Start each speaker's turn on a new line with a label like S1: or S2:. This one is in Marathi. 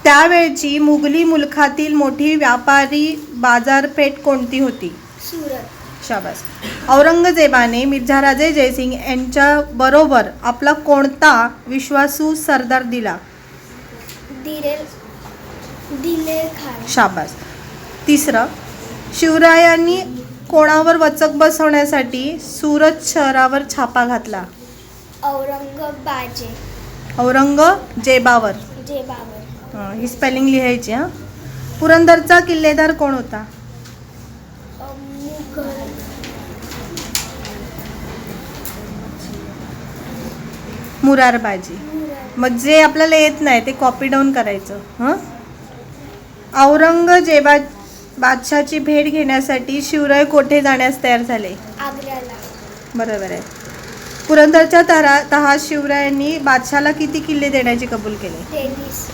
S1: त्यावेळची मुघली मुलखातील मोठी व्यापारी बाजारपेठ कोणती होती?
S2: सुरत.
S1: शाबास. औरंगजेबाने मिर्झा राजे जयसिंग यांच्याबरोबर आपला कोणता विश्वासू सरदार दिला?
S2: दिलेर खान.
S1: शाबास. तिसरं, शिवरायांनी कोणावर वचक बसवण्यासाठी सुरत शहरावर छापा घातला? औरंगजेबावर. ही स्पेलिंग लिहायची हां. पुरंदरचा किल्लेदार कोण होता? मुरारबाजी. मग जे आपल्याला येत नाही ते कॉपी डाऊन करायचं. हां. औरंगजेबा बादशाची भेट घेण्यासाठी शिवराय कोठे जाण्यास तयार झाले?
S2: आग्र्याला.
S1: बरोबर आहे. पुरंदरच्या तहात शिवरायांनी बादशाला किती किल्ले देण्याचे कबूल केले?
S2: 23.